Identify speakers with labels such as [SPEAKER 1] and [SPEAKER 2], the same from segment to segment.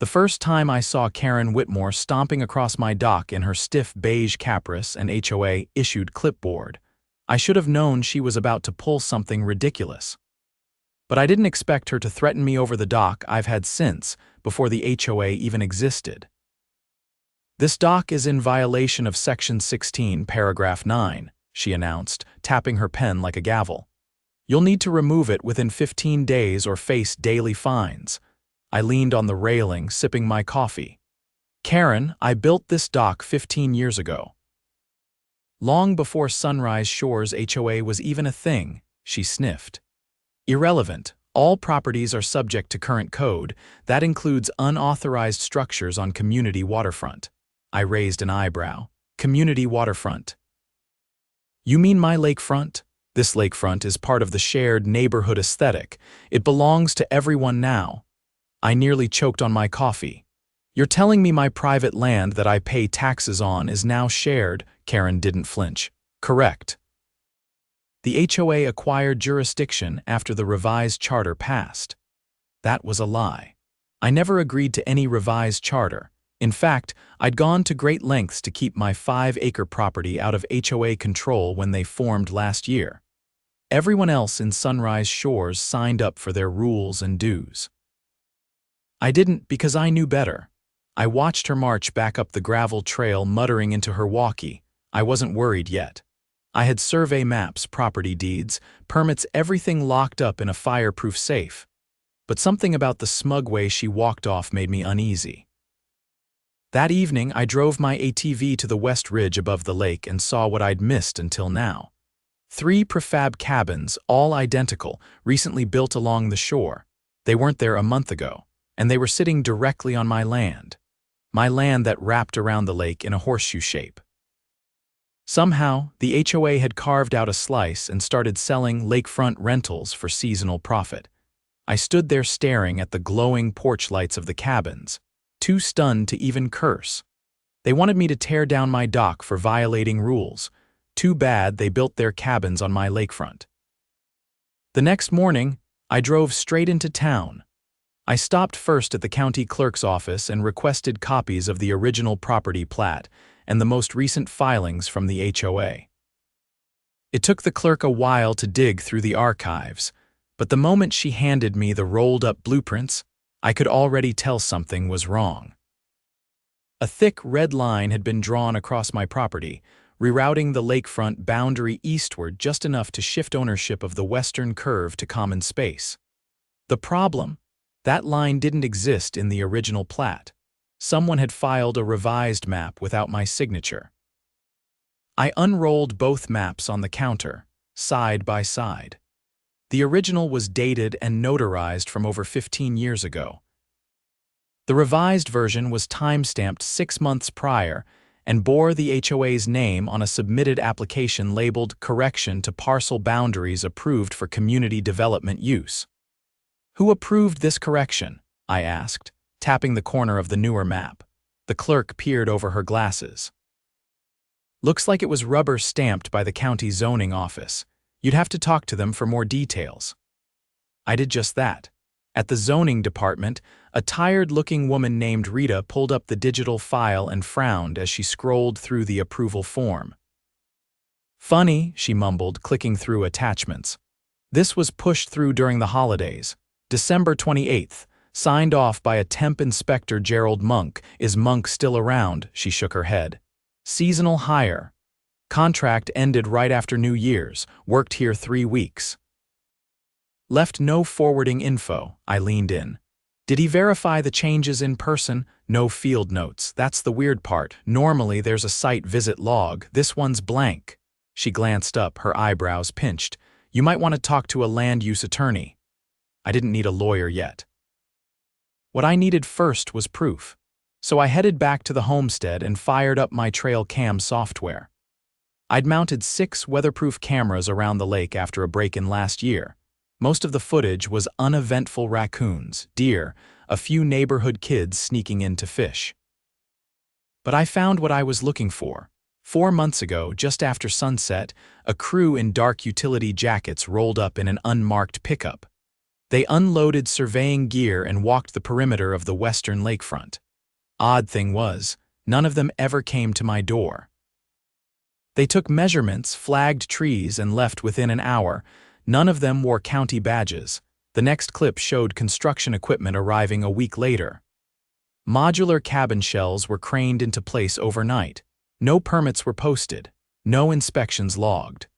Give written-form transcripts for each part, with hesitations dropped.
[SPEAKER 1] The first time I saw Karren Whitmore stomping across my dock in her stiff beige Caprice and HOA-issued clipboard, I should have known she was about to pull something ridiculous. But I didn't expect her to threaten me over the dock I've had since, before the HOA even existed. "This dock is in violation of Section 16, Paragraph 9, she announced, tapping her pen like a gavel. "You'll need to remove it within 15 days or face daily fines." I leaned on the railing, sipping my coffee. "Karren, I built this dock 15 years ago." "Long before Sunrise Shores HOA was even a thing," she sniffed. "Irrelevant. All properties are subject to current code. That includes unauthorized structures on community waterfront." I raised an eyebrow. "Community waterfront? You mean my lakefront? This lakefront is part of the shared neighborhood aesthetic. It belongs to everyone now." I nearly choked on my coffee. "You're telling me my private land that I pay taxes on is now shared?" Karren didn't flinch. "Correct. The HOA acquired jurisdiction after the revised charter passed." That was a lie. I never agreed to any revised charter. In fact, I'd gone to great lengths to keep my 5-acre property out of HOA control when they formed last year. Everyone else in Sunrise Shores signed up for their rules and dues. I didn't, because I knew better. I watched her march back up the gravel trail, muttering into her walkie. I wasn't worried yet. I had survey maps, property deeds, permits, everything locked up in a fireproof safe. But something about the smug way she walked off made me uneasy. That evening, I drove my ATV to the West Ridge above the lake and saw what I'd missed until now. 3 prefab cabins, all identical, recently built along the shore. They weren't there a month ago, and they were sitting directly on my land that wrapped around the lake in a horseshoe shape. Somehow, the HOA had carved out a slice and started selling lakefront rentals for seasonal profit. I stood there staring at the glowing porch lights of the cabins, too stunned to even curse. They wanted me to tear down my dock for violating rules. Too bad they built their cabins on my lakefront. The next morning, I drove straight into town. I stopped first at the county clerk's office and requested copies of the original property plat and the most recent filings from the HOA. It took the clerk a while to dig through the archives, but the moment she handed me the rolled-up blueprints, I could already tell something was wrong. A thick red line had been drawn across my property, rerouting the lakefront boundary eastward just enough to shift ownership of the western curve to common space. The problem? That line didn't exist in the original plat. Someone had filed a revised map without my signature. I unrolled both maps on the counter, side by side. The original was dated and notarized from over 15 years ago. The revised version was time-stamped 6 months prior and bore the HOA's name on a submitted application labeled "Correction to Parcel Boundaries Approved for Community Development Use." "Who approved this correction?" I asked, tapping the corner of the newer map. The clerk peered over her glasses. "Looks like it was rubber-stamped by the county zoning office. You'd have to talk to them for more details." I did just that. At the zoning department, a tired-looking woman named Rita pulled up the digital file and frowned as she scrolled through the approval form. "Funny," she mumbled, clicking through attachments. "This was pushed through during the holidays. December 28th, signed off by a temp inspector, Gerald Monk. Is Monk still around?" She shook her head. "Seasonal hire. Contract ended right after New Year's. Worked here 3 weeks. Left no forwarding info." I leaned in. "Did he verify the changes in person?" "No field notes. That's the weird part. Normally there's a site visit log. This one's blank." She glanced up, her eyebrows pinched. "You might want to talk to a land use attorney." I didn't need a lawyer yet. What I needed first was proof. So I headed back to the homestead and fired up my trail cam software. I'd mounted 6 weatherproof cameras around the lake after a break-in last year. Most of the footage was uneventful raccoons, deer, a few neighborhood kids sneaking in to fish. But I found what I was looking for. 4 months ago, just after sunset, a crew in dark utility jackets rolled up in an unmarked pickup. They unloaded surveying gear and walked the perimeter of the western lakefront. Odd thing was, none of them ever came to my door. They took measurements, flagged trees, and left within an hour. None of them wore county badges. The next clip showed construction equipment arriving a week later. Modular cabin shells were craned into place overnight. No permits were posted. No inspections logged.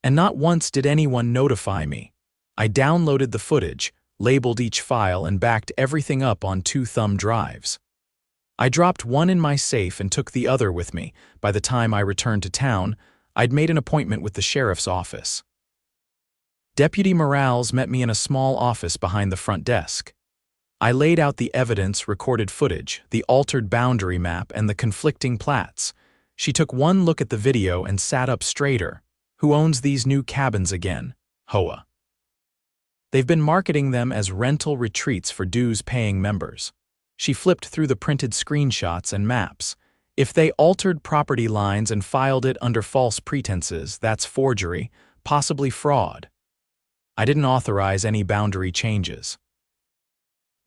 [SPEAKER 1] And not once did anyone notify me. I downloaded the footage, labeled each file, and backed everything up on 2 thumb drives. I dropped one in my safe and took the other with me. By the time I returned to town, I'd made an appointment with the sheriff's office. Deputy Morales met me in a small office behind the front desk. I laid out the evidence, recorded footage, the altered boundary map, and the conflicting plats. She took one look at the video and sat up straighter. Who owns these new cabins again? HOA. They've been marketing them as rental retreats for dues-paying members. She flipped through the printed screenshots and maps. If they altered property lines and filed it under false pretenses, that's forgery, possibly fraud. I didn't authorize any boundary changes.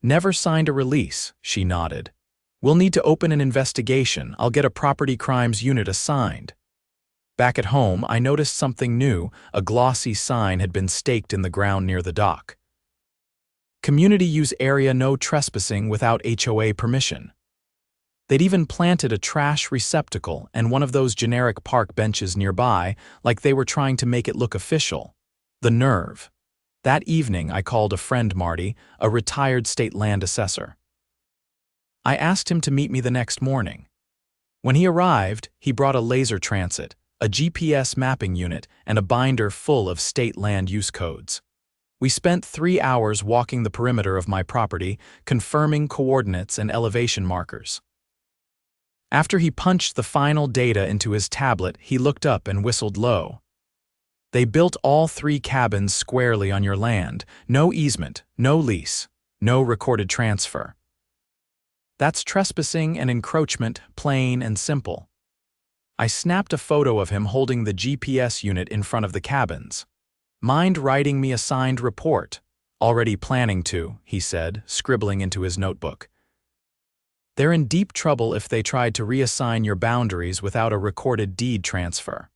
[SPEAKER 1] Never signed a release, she nodded. We'll need to open an investigation. I'll get a property crimes unit assigned. Back at home, I noticed something new. A glossy sign had been staked in the ground near the dock. Community use area, no trespassing without HOA permission. They'd even planted a trash receptacle and one of those generic park benches nearby, like they were trying to make it look official. The nerve. That evening, I called a friend, Marty, a retired state land assessor. I asked him to meet me the next morning. When he arrived, he brought a laser transit, a GPS mapping unit, and a binder full of state land use codes. We spent 3 hours walking the perimeter of my property, confirming coordinates and elevation markers. After he punched the final data into his tablet, he looked up and whistled low. They built all 3 cabins squarely on your land. No easement, no lease, no recorded transfer. That's trespassing and encroachment, plain and simple. I snapped a photo of him holding the GPS unit in front of the cabins. Mind writing me a signed report? Already planning to, he said, scribbling into his notebook. They're in deep trouble if they tried to reassign your boundaries without a recorded deed transfer.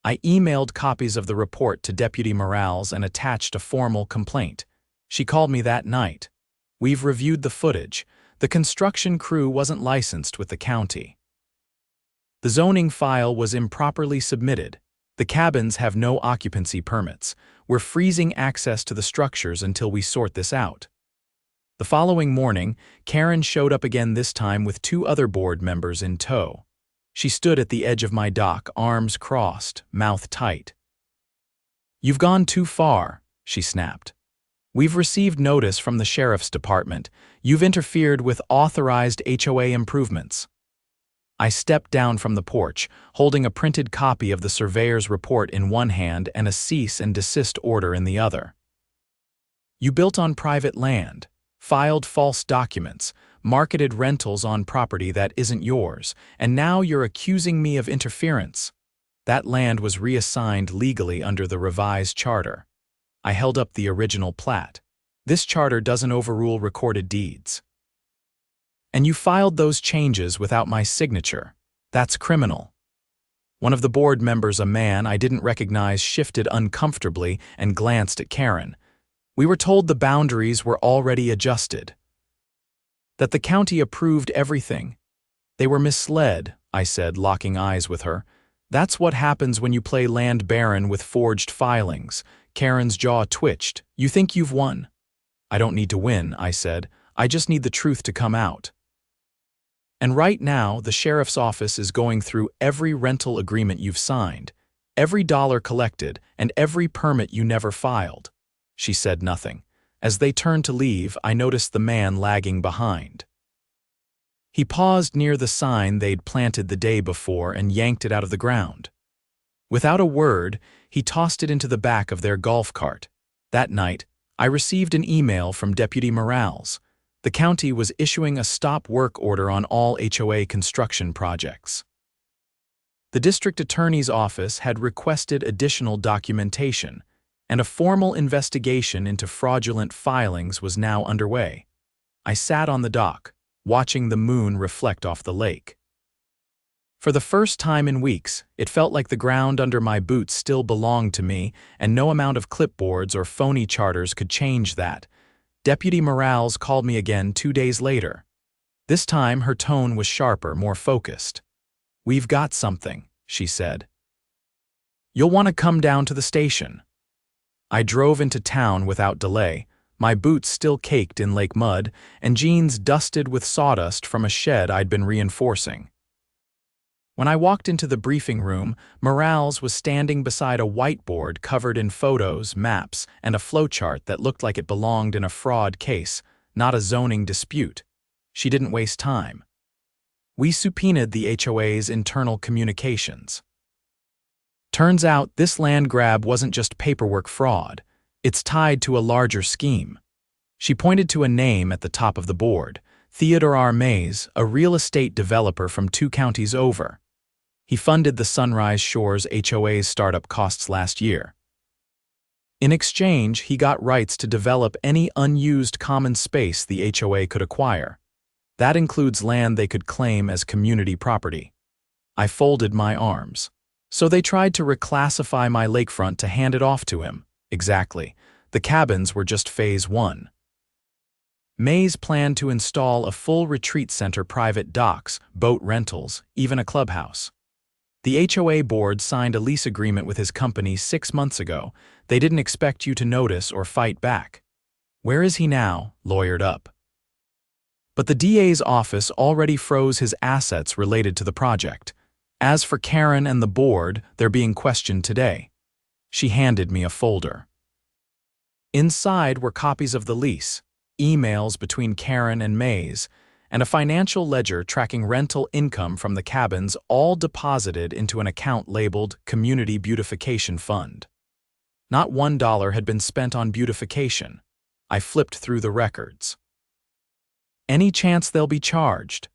[SPEAKER 1] I emailed copies of the report to Deputy Morales and attached a formal complaint. She called me that night. We've reviewed the footage. The construction crew wasn't licensed with the county. The zoning file was improperly submitted. The cabins have no occupancy permits. We're freezing access to the structures until we sort this out. The following morning, Karren showed up again, this time with 2 other board members in tow. She stood at the edge of my dock, arms crossed, mouth tight. You've gone too far, she snapped. We've received notice from the sheriff's department. You've interfered with authorized HOA improvements. I stepped down from the porch, holding a printed copy of the surveyor's report in one hand and a cease and desist order in the other. You built on private land, filed false documents, marketed rentals on property that isn't yours, and now you're accusing me of interference. That land was reassigned legally under the revised charter. I held up the original plat. This charter doesn't overrule recorded deeds. And you filed those changes without my signature. That's criminal. One of the board members, a man I didn't recognize, shifted uncomfortably and glanced at Karren. We were told the boundaries were already adjusted. That the county approved everything. They were misled, I said, locking eyes with her. That's what happens when you play land baron with forged filings. Karren's jaw twitched. You think you've won? I don't need to win, I said. I just need the truth to come out. And right now, the sheriff's office is going through every rental agreement you've signed, every dollar collected, and every permit you never filed. She said nothing. As they turned to leave, I noticed the man lagging behind. He paused near the sign they'd planted the day before and yanked it out of the ground. Without a word, he tossed it into the back of their golf cart. That night, I received an email from Deputy Morales. The county was issuing a stop work order on all HOA construction projects. The district attorney's office had requested additional documentation. and a formal investigation into fraudulent filings was now underway. I sat on the dock, watching the moon reflect off the lake. For the first time in weeks, it felt like the ground under my boots still belonged to me, and no amount of clipboards or phony charters could change that. Deputy Morales called me again 2 days later. This time, her tone was sharper, more focused. "We've got something," she said. "You'll want to come down to the station." I drove into town without delay, my boots still caked in lake mud, and jeans dusted with sawdust from a shed I'd been reinforcing. When I walked into the briefing room, Morales was standing beside a whiteboard covered in photos, maps, and a flowchart that looked like it belonged in a fraud case, not a zoning dispute. She didn't waste time. We subpoenaed the HOA's internal communications. Turns out this land grab wasn't just paperwork fraud. It's tied to a larger scheme. She pointed to a name at the top of the board, Theodore R. Mays, a real estate developer from 2 counties over. He funded the Sunrise Shores HOA's startup costs last year. In exchange, he got rights to develop any unused common space the HOA could acquire. That includes land they could claim as community property. I folded my arms. So they tried to reclassify my lakefront to hand it off to him. Exactly. The cabins were just phase 1. Mays planned to install a full retreat center, private docks, boat rentals, even a clubhouse. The HOA board signed a lease agreement with his company 6 months ago. They didn't expect you to notice or fight back. Where is he now? Lawyered up. But the DA's office already froze his assets related to the project. As for Karren and the board, they're being questioned today. She handed me a folder. Inside were copies of the lease, emails between Karren and Mays, and a financial ledger tracking rental income from the cabins, all deposited into an account labeled Community Beautification Fund. Not $1 had been spent on beautification. I flipped through the records. Any chance they'll be charged?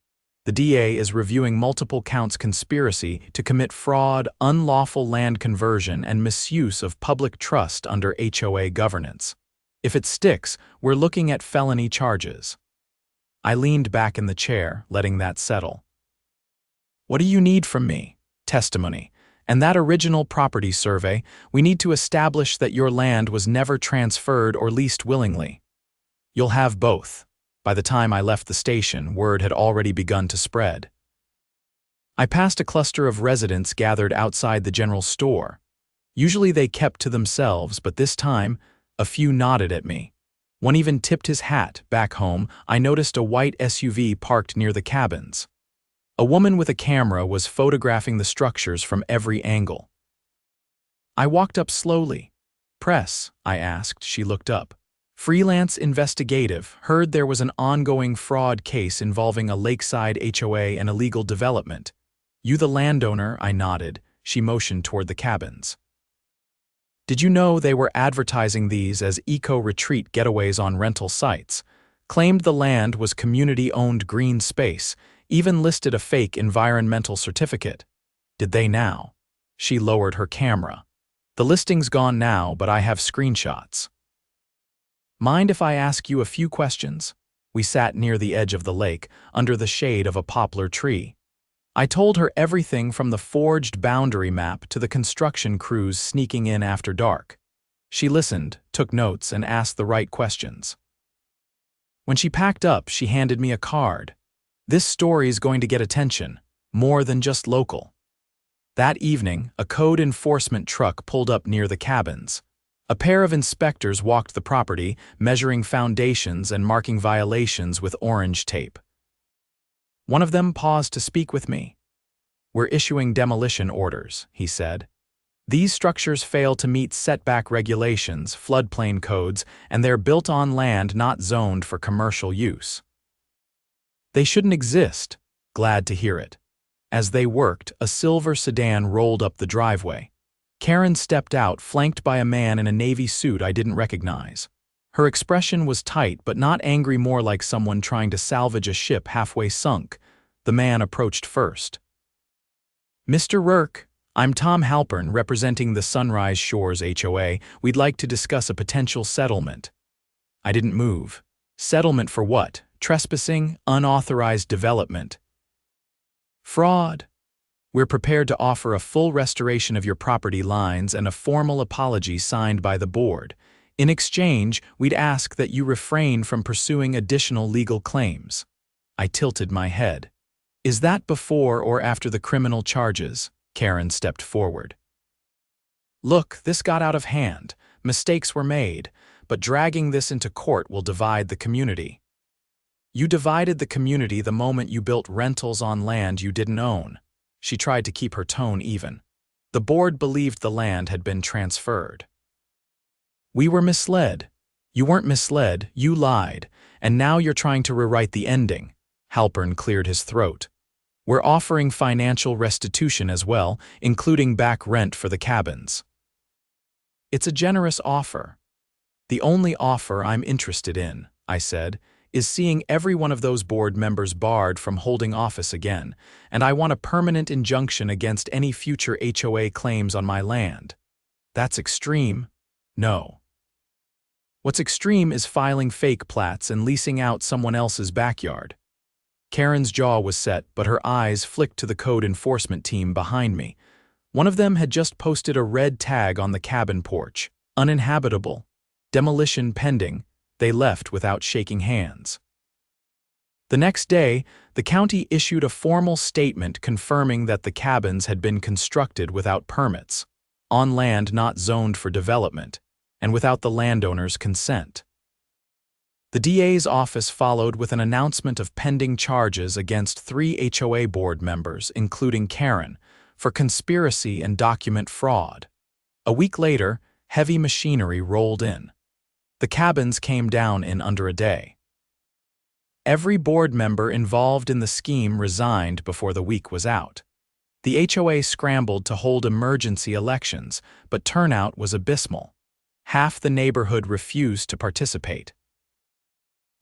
[SPEAKER 1] The DA is reviewing multiple counts: conspiracy to commit fraud, unlawful land conversion, and misuse of public trust under HOA governance. If it sticks, we're looking at felony charges. I leaned back in the chair, letting that settle. What do you need from me? Testimony. And that original property survey. We need to establish that your land was never transferred or leased willingly. You'll have both. By the time I left the station, word had already begun to spread. I passed a cluster of residents gathered outside the general store. Usually they kept to themselves, but this time, a few nodded at me. One even tipped his hat. Back home, I noticed a white SUV parked near the cabins. A woman with a camera was photographing the structures from every angle. I walked up slowly. "Press?" I asked. She looked up. "Freelance investigative. Heard there was an ongoing fraud case involving a lakeside HOA and illegal development. You the landowner?" I nodded. She motioned toward the cabins. "Did you know they were advertising these as eco-retreat getaways on rental sites? Claimed the land was community-owned green space, even listed a fake environmental certificate. Did they now?" She lowered her camera. "The listing's gone now, but I have screenshots." "Mind if I ask you a few questions?" We sat near the edge of the lake, under the shade of a poplar tree. I told her everything from the forged boundary map to the construction crews sneaking in after dark. She listened, took notes, and asked the right questions. When she packed up, she handed me a card. "This story's going to get attention, more than just local." That evening, a code enforcement truck pulled up near the cabins. A pair of inspectors walked the property, measuring foundations and marking violations with orange tape. One of them paused to speak with me. "We're issuing demolition orders," he said. "These structures fail to meet setback regulations, floodplain codes, and they're built on land not zoned for commercial use." "They shouldn't exist." Glad to hear it. As they worked, a silver sedan rolled up the driveway. Karren stepped out, flanked by a man in a navy suit I didn't recognize. Her expression was tight but not angry, more like someone trying to salvage a ship halfway sunk. The man approached first. "Mr. Rourke," I'm Tom Halpern, representing the Sunrise Shores HOA. We'd like to discuss a potential settlement. I didn't move. Settlement for what? Trespassing, unauthorized development. Fraud. We're prepared to offer a full restoration of your property lines and a formal apology signed by the board. In exchange, we'd ask that you refrain from pursuing additional legal claims. I tilted my head. Is that before or after the criminal charges? Karren stepped forward. Look, this got out of hand. Mistakes were made, but dragging this into court will divide the community. You divided the community the moment you built rentals on land you didn't own. She tried to keep her tone even. The board believed the land had been transferred. We were misled. You weren't misled, you lied, and now you're trying to rewrite the ending. Halpern cleared his throat. We're offering financial restitution as well, including back rent for the cabins. It's a generous offer. The only offer I'm interested in, I said, is seeing every one of those board members barred from holding office again, and I want a permanent injunction against any future HOA claims on my land. That's extreme. No. What's extreme is filing fake plats and leasing out someone else's backyard. Karen's jaw was set, but her eyes flicked to the code enforcement team behind me. One of them had just posted a red tag on the cabin porch. Uninhabitable. Demolition pending. They left without shaking hands. The next day, the county issued a formal statement confirming that the cabins had been constructed without permits, on land not zoned for development, and without the landowner's consent. The DA's office followed with an announcement of pending charges against 3 HOA board members, including Karren, for conspiracy and document fraud. A week later, heavy machinery rolled in. The cabins came down in under a day. Every board member involved in the scheme resigned before the week was out. The HOA scrambled to hold emergency elections, but turnout was abysmal. Half the neighborhood refused to participate.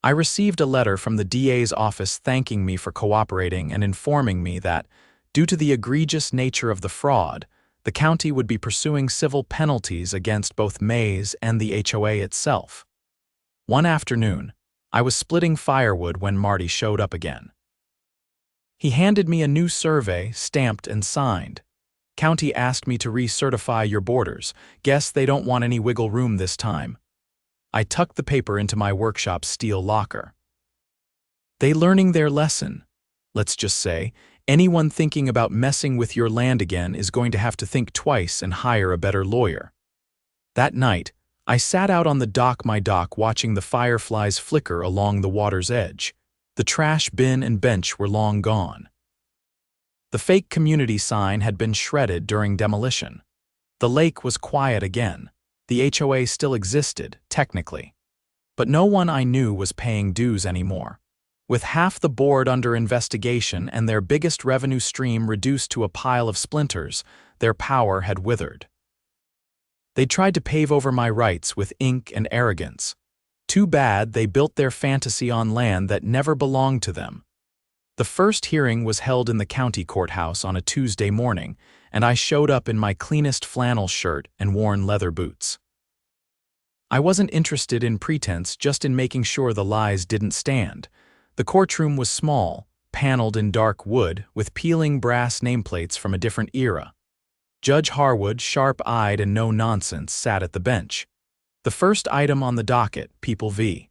[SPEAKER 1] I received a letter from the DA's office thanking me for cooperating and informing me that, due to the egregious nature of the fraud, the county would be pursuing civil penalties against both Mays and the HOA itself. One afternoon, I was splitting firewood when Marty showed up again. He handed me a new survey, stamped and signed. County asked me to recertify your borders. Guess they don't want any wiggle room this time. I tucked the paper into my workshop's steel locker. They learning their lesson. Let's just say, anyone thinking about messing with your land again is going to have to think twice and hire a better lawyer. That night, I sat out on my dock watching the fireflies flicker along the water's edge. The trash bin and bench were long gone. The fake community sign had been shredded during demolition. The lake was quiet again. The HOA still existed, technically. But no one I knew was paying dues anymore. With half the board under investigation and their biggest revenue stream reduced to a pile of splinters, their power had withered. They tried to pave over my rights with ink and arrogance. Too bad they built their fantasy on land that never belonged to them. The first hearing was held in the county courthouse on a Tuesday morning, and I showed up in my cleanest flannel shirt and worn leather boots. I wasn't interested in pretense, just in making sure the lies didn't stand. The courtroom was small, paneled in dark wood, with peeling brass nameplates from a different era. Judge Harwood, sharp-eyed and no-nonsense, sat at the bench. The first item on the docket, People v.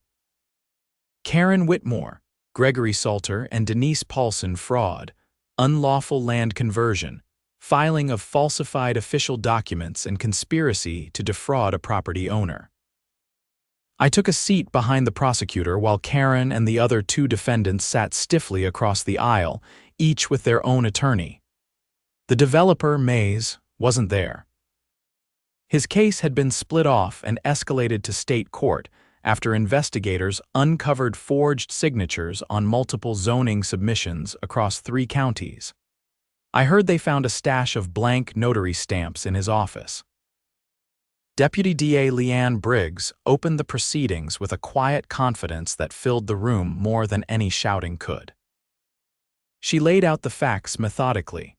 [SPEAKER 1] Karren Whitmore, Gregory Salter, and Denise Paulson fraud, unlawful land conversion, filing of falsified official documents, and conspiracy to defraud a property owner. I took a seat behind the prosecutor while Karren and the other 2 defendants sat stiffly across the aisle, each with their own attorney. The developer, Mays, wasn't there. His case had been split off and escalated to state court after investigators uncovered forged signatures on multiple zoning submissions across 3 counties. I heard they found a stash of blank notary stamps in his office. Deputy DA Leanne Briggs opened the proceedings with a quiet confidence that filled the room more than any shouting could. She laid out the facts methodically.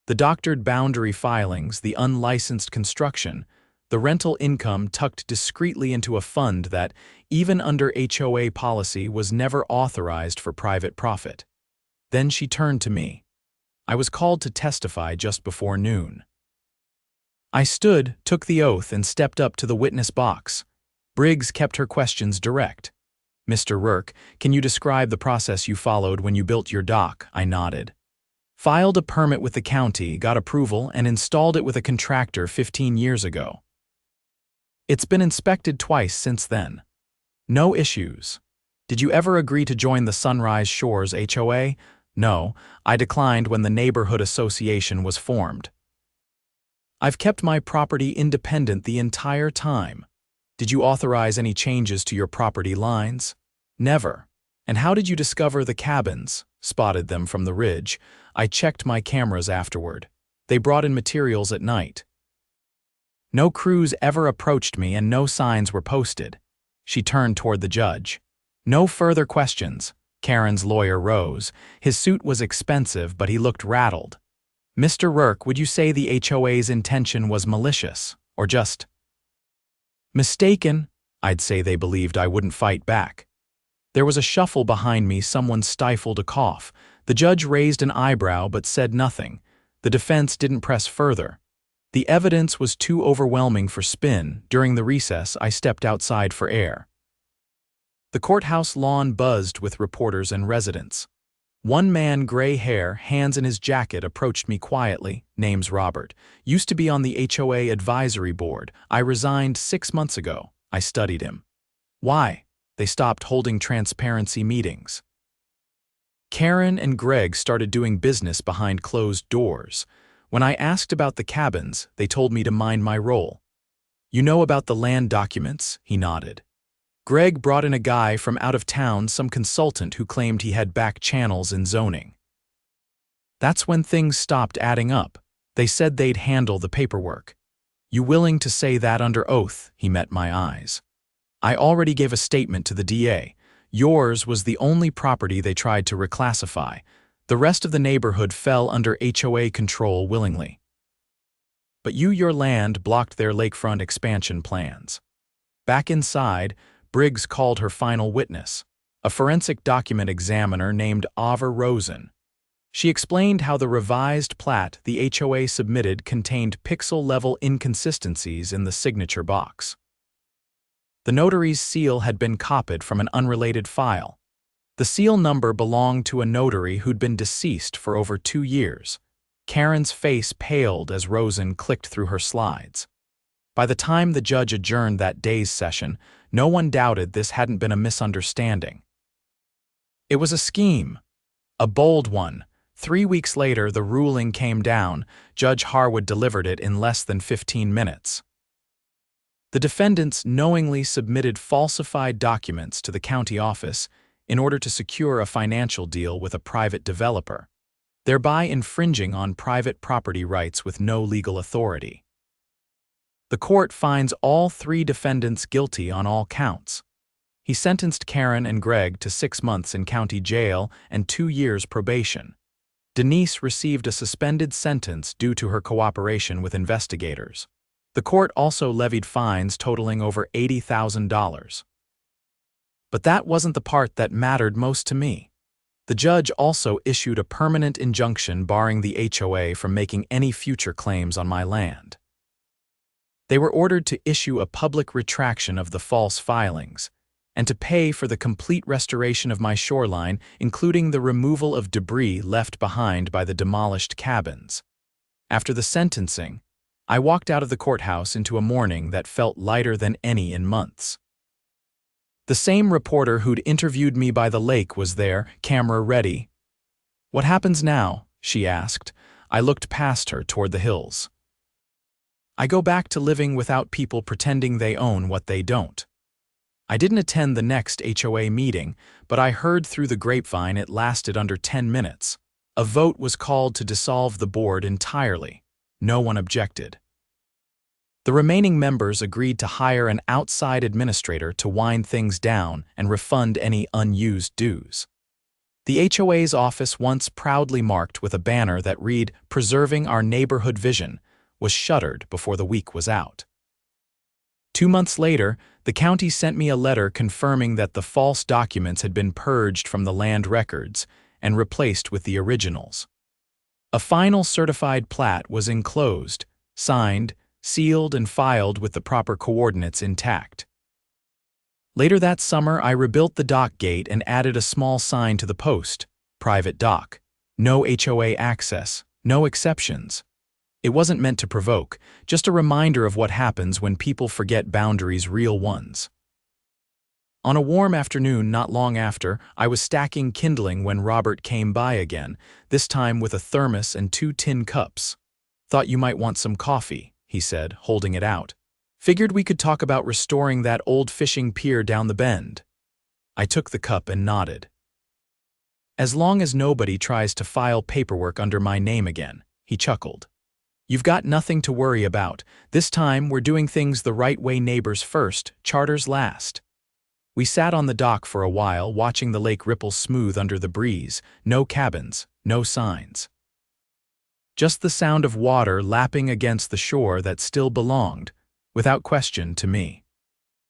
[SPEAKER 1] The The doctored boundary filings, the unlicensed construction, the rental income tucked discreetly into a fund that, even under HOA policy, was never authorized for private profit. Then she turned to me. I was called to testify just before noon. I stood, took the oath, and stepped up to the witness box. Briggs kept her questions direct. "Mr. Rourke, can you describe the process you followed when you built your dock?" I nodded. "Filed a permit with the county, got approval, and installed it with a contractor 15 years ago. It's been inspected twice since then. No issues. Did you ever agree to join the Sunrise Shores HOA? No, I declined when the neighborhood association was formed. I've kept my property independent the entire time. Did you authorize any changes to your property lines? Never. And how did you discover the cabins? Spotted them from the ridge. I checked my cameras afterward. They brought in materials at night. No crews ever approached me and no signs were posted." She turned toward the judge. "No further questions." Karren's lawyer rose. His suit was expensive, but he looked rattled. "Mr. Rourke, would you say the HOA's intention was malicious, or just mistaken?" I'd say they believed I wouldn't fight back. There was a shuffle behind me, someone stifled a cough. The judge raised an eyebrow but said nothing. The defense didn't press further. The evidence was too overwhelming for spin. During the recess, I stepped outside for air. The courthouse lawn buzzed with reporters and residents. One man, gray hair, hands in his jacket, approached me quietly. "Name's Robert. Used to be on the HOA advisory board. I resigned 6 months ago." I studied him. "Why?" "They stopped holding transparency meetings." Karren and Greg started doing business behind closed doors. When I asked about the cabins, they told me to mind my role. "You know about the land documents?" He nodded. Greg brought in a guy from out of town, some consultant who claimed he had back channels in zoning. That's when things stopped adding up. They said they'd handle the paperwork. "You willing to say that under oath?" He met my eyes. "I already gave a statement to the DA. Yours was the only property they tried to reclassify. The rest of the neighborhood fell under HOA control willingly. But your land blocked their lakefront expansion plans." Back inside, Briggs called her final witness, a forensic document examiner named Ava Rosen. She explained how the revised plat the HOA submitted contained pixel-level inconsistencies in the signature box. The notary's seal had been copied from an unrelated file. The seal number belonged to a notary who'd been deceased for over 2 years. Karren's face paled as Rosen clicked through her slides. By the time the judge adjourned that day's session, no one doubted this hadn't been a misunderstanding. It was a scheme, a bold one. 3 weeks later, the ruling came down. Judge Harwood delivered it in less than 15 minutes. The defendants knowingly submitted falsified documents to the county office in order to secure a financial deal with a private developer, thereby infringing on private property rights with no legal authority. The court finds all 3 defendants guilty on all counts. He sentenced Karren and Greg to 6 months in county jail and 2 years probation. Denise received a suspended sentence due to her cooperation with investigators. The court also levied fines totaling over $80,000. But that wasn't the part that mattered most to me. The judge also issued a permanent injunction barring the HOA from making any future claims on my land. They were ordered to issue a public retraction of the false filings and to pay for the complete restoration of my shoreline, including the removal of debris left behind by the demolished cabins. After the sentencing, I walked out of the courthouse into a morning that felt lighter than any in months. The same reporter who'd interviewed me by the lake was there, camera ready. "What happens now?" she asked. I looked past her toward the hills. "I go back to living without people pretending they own what they don't." I didn't attend the next HOA meeting, but I heard through the grapevine it lasted under 10 minutes. A vote was called to dissolve the board entirely. No one objected. The remaining members agreed to hire an outside administrator to wind things down and refund any unused dues. The HOA's office, once proudly marked with a banner that read, "Preserving Our Neighborhood Vision," was shuttered before the week was out. 2 months later, the county sent me a letter confirming that the false documents had been purged from the land records and replaced with the originals. A final certified plat was enclosed, signed, sealed, and filed with the proper coordinates intact. Later that summer, I rebuilt the dock gate and added a small sign to the post, "Private Dock. No HOA access, no exceptions." It wasn't meant to provoke, just a reminder of what happens when people forget boundaries, real ones. On a warm afternoon not long after, I was stacking kindling when Robert came by again, this time with a thermos and 2 tin cups. "Thought you might want some coffee," he said, holding it out. "Figured we could talk about restoring that old fishing pier down the bend." I took the cup and nodded. "As long as nobody tries to file paperwork under my name again," he chuckled. "You've got nothing to worry about. This time we're doing things the right way, neighbors first, charters last." We sat on the dock for a while, watching the lake ripple smooth under the breeze. No cabins, no signs. Just the sound of water lapping against the shore that still belonged, without question, to me.